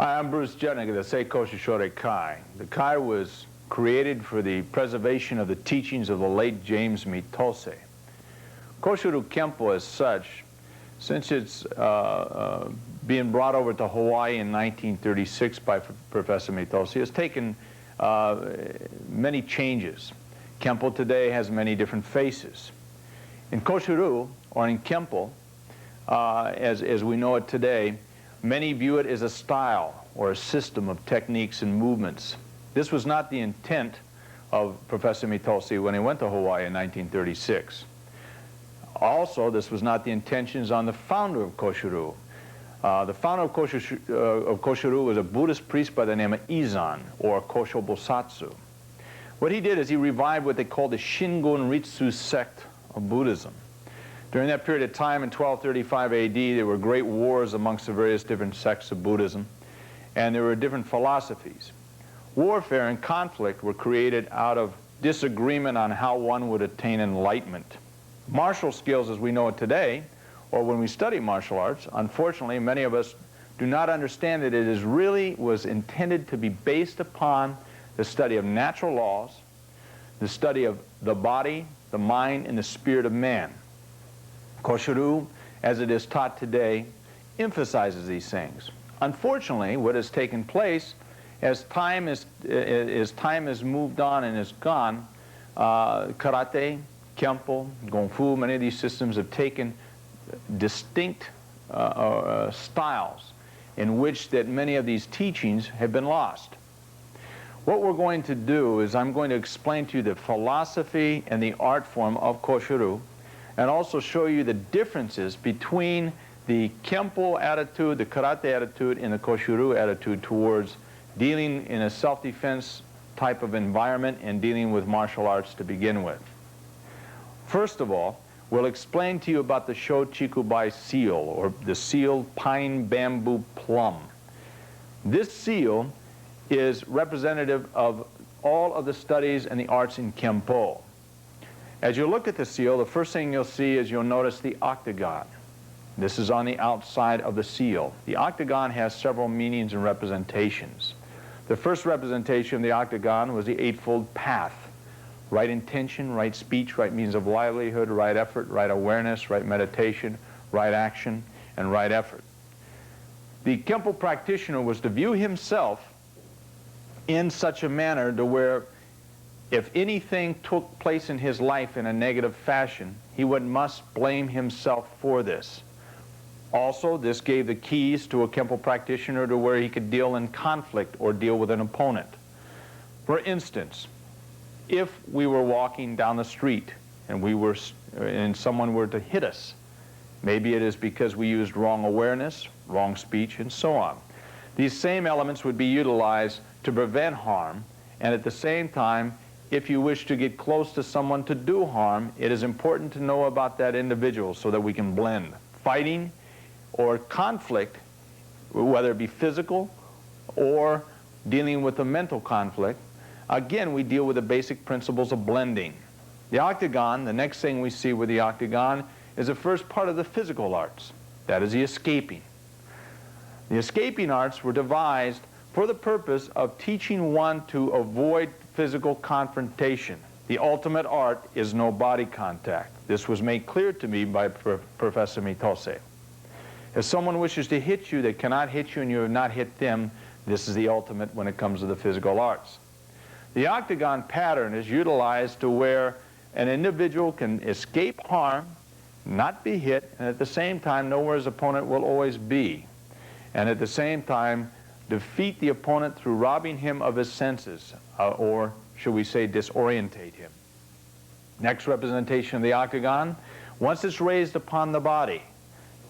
Hi, I'm Bruce Juchnik of the Kosho Shorei Kai. The Kai was created for the preservation of the teachings of the late James Mitose. Kosho Kempo as such, since it's being brought over to Hawaii in 1936 by Professor Mitose, has taken many changes. Kempo today has many different faces. In Kosho, or in Kempo, as we know it today, many view it as a style or a system of techniques and movements. This was not the intent of Professor Mitose when he went to Hawaii in 1936. Also, this was not the intentions on the founder of Kosho. The founder of Kosho was a Buddhist priest by the name of Izan, or Kosho Bosatsu. What he did is he revived what they called the Shingon Ritsu sect of Buddhism. During that period of time in 1235 AD, there were great wars amongst the various different sects of Buddhism, and there were different philosophies. Warfare and conflict were created out of disagreement on how one would attain enlightenment. Martial skills as we know it today, or when we study martial arts, unfortunately many of us do not understand that it was intended to be based upon the study of natural laws, the study of the body, the mind, and the spirit of man. Kosho, as it is taught today, emphasizes these things. Unfortunately, what has taken place as time has moved on and is gone, karate, kempo, gonfu, many of these systems have taken distinct styles in which that many of these teachings have been lost. What we're going to do is I'm going to explain to you the philosophy and the art form of Kosho, and also show you the differences between the Kempo attitude, the karate attitude, and the Kosho attitude towards dealing in a self-defense type of environment and dealing with martial arts to begin with. First of all, we'll explain to you about the Shochikubai seal, or the seal pine bamboo plum. This seal is representative of all of the studies and the arts in Kempo. As you look at the seal, the first thing you'll see is you'll notice the octagon. This is on the outside of the seal. The octagon has several meanings and representations. The first representation of the octagon was the eightfold path. Right intention, right speech, right means of livelihood, right effort, right awareness, right meditation, right action, and right effort. The Kempo practitioner was to view himself in such a manner to where if anything took place in his life in a negative fashion, he must blame himself for this. Also, this gave the keys to a Kempo practitioner to where he could deal in conflict or deal with an opponent. For instance, if we were walking down the street and someone were to hit us, maybe it is because we used wrong awareness, wrong speech, and so on. These same elements would be utilized to prevent harm, and at the same time, if you wish to get close to someone to do harm, it is important to know about that individual so that we can blend. Fighting or conflict, whether it be physical or dealing with a mental conflict, again, we deal with the basic principles of blending. The octagon, the next thing we see with the octagon, is the first part of the physical arts. That is the escaping. The escaping arts were devised for the purpose of teaching one to avoid physical confrontation. The ultimate art is no body contact. This was made clear to me by Professor Mitose. If someone wishes to hit you, they cannot hit you and you have not hit them. This is the ultimate when it comes to the physical arts. The octagon pattern is utilized to where an individual can escape harm, not be hit, and at the same time know where his opponent will always be. And at the same time, defeat the opponent through robbing him of his senses, or should we say disorientate him. Next representation of the octagon, once it's raised upon the body,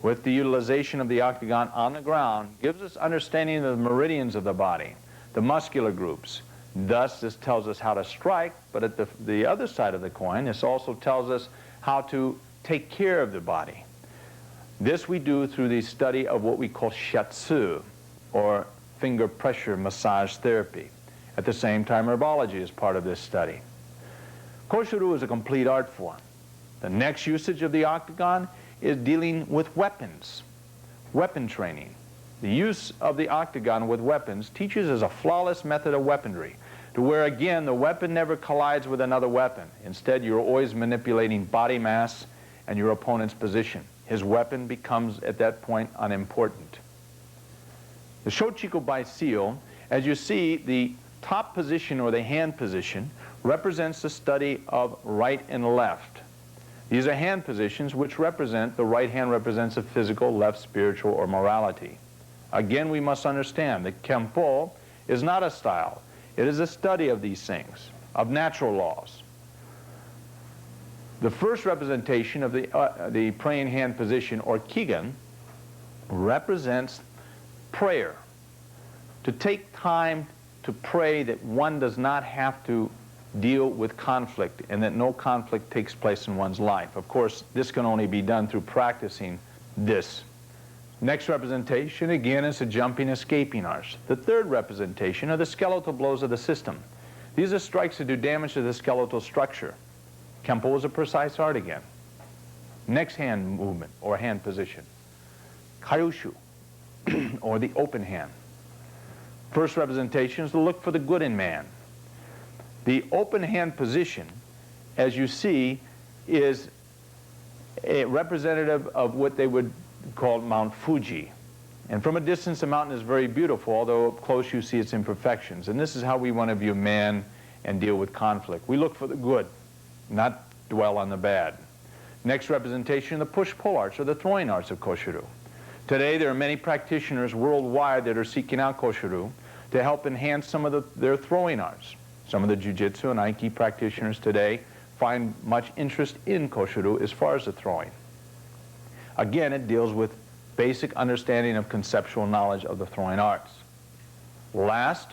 with the utilization of the octagon on the ground, gives us understanding of the meridians of the body, the muscular groups. Thus, this tells us how to strike, but at the other side of the coin, this also tells us how to take care of the body. This we do through the study of what we call shiatsu, or finger pressure massage therapy. At the same time, herbology is part of this study. Kosho is a complete art form. The next usage of the octagon is dealing with weapons, weapon training. The use of the octagon with weapons teaches us a flawless method of weaponry, to where again the weapon never collides with another weapon. Instead, you're always manipulating body mass and your opponent's position. His weapon becomes at that point unimportant. The Shochiku by seal, as you see, the top position or the hand position represents the study of right and left. These are hand positions which represent, the right hand represents the physical, left spiritual or morality. Again, we must understand that Kempo is not a style. It is a study of these things, of natural laws. The first representation of the praying hand position, or Kigen, represents prayer. To take time to pray that one does not have to deal with conflict and that no conflict takes place in one's life. Of course, this can only be done through practicing this. Next representation, again, is the jumping, escaping arts. The third representation are the skeletal blows of the system. These are strikes that do damage to the skeletal structure. Kempo is a precise art again. Next hand movement, or hand position. Kaiushu, or the open hand. First representation is to look for the good in man. The open hand position, as you see, is a representative of what they would call Mount Fuji. And from a distance, the mountain is very beautiful, although up close you see its imperfections. And this is how we want to view man and deal with conflict. We look for the good, not dwell on the bad. Next representation, the push-pull arts, or the throwing arts of Kosho. Today, there are many practitioners worldwide that are seeking out Kosho to help enhance some of their throwing arts. Some of the jiu-jitsu and Aiki practitioners today find much interest in Kosho as far as the throwing. Again, it deals with basic understanding of conceptual knowledge of the throwing arts. Last,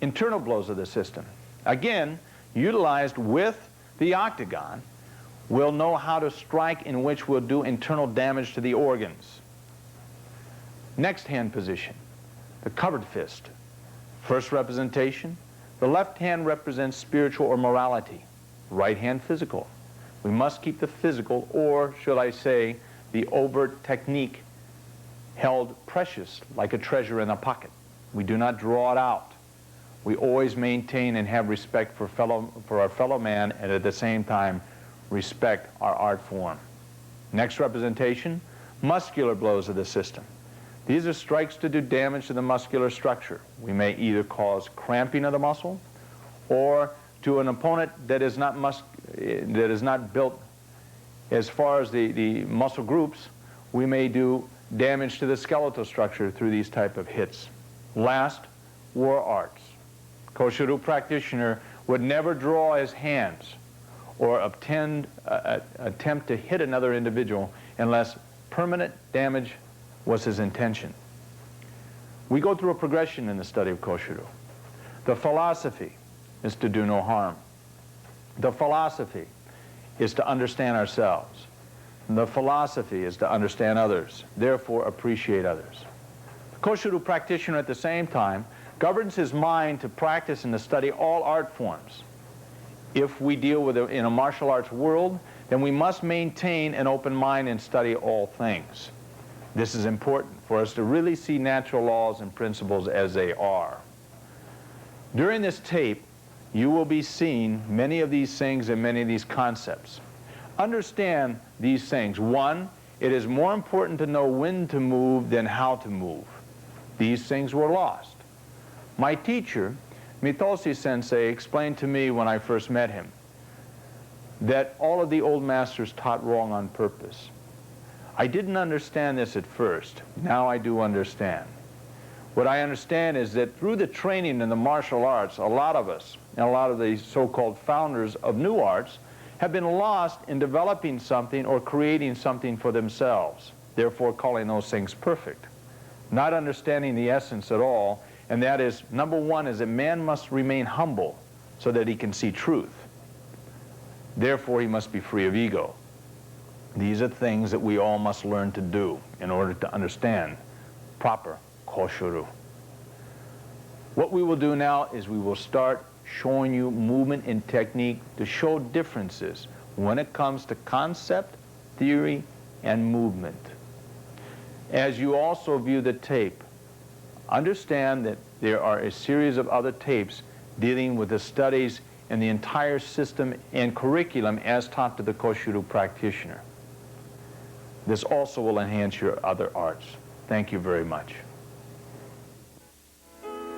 internal blows of the system. Again, utilized with the octagon, we'll know how to strike in which we'll do internal damage to the organs. Next hand position, the covered fist. First representation, the left hand represents spiritual or morality, right hand physical. We must keep the physical, or should I say, the overt technique held precious like a treasure in a pocket. We do not draw it out. We always maintain and have respect for our fellow man, and at the same time respect our art form. Next representation, muscular blows of the system. These are strikes to do damage to the muscular structure. We may either cause cramping of the muscle, or to an opponent that is not built as far as the muscle groups, we may do damage to the skeletal structure through these type of hits. Last, war arts. Kosho practitioner would never draw his hands or attempt to hit another individual unless permanent damage was his intention. We go through a progression in the study of Kosho. The philosophy is to do no harm. The philosophy is to understand ourselves. The philosophy is to understand others, therefore appreciate others. The Kosho practitioner at the same time governs his mind to practice and to study all art forms. If we deal with it in a martial arts world, then we must maintain an open mind and study all things. This is important for us to really see natural laws and principles as they are. During this tape, you will be seeing many of these things and many of these concepts. Understand these things. One, it is more important to know when to move than how to move. These things were lost. My teacher, Mitoshi Sensei, explained to me when I first met him that all of the old masters taught wrong on purpose. I didn't understand this at first. Now I do understand. What I understand is that through the training in the martial arts, a lot of us, and a lot of the so-called founders of new arts, have been lost in developing something or creating something for themselves, therefore calling those things perfect. Not understanding the essence at all, and that is, number one, is that man must remain humble so that he can see truth. Therefore, he must be free of ego. These are things that we all must learn to do in order to understand proper Kosho. What we will do now is we will start showing you movement and technique to show differences when it comes to concept, theory, and movement. As you also view the tape, Understand that there are a series of other tapes dealing with the studies and the entire system and curriculum as taught to the Kosho practitioner. This also will enhance your other arts. Thank you very much.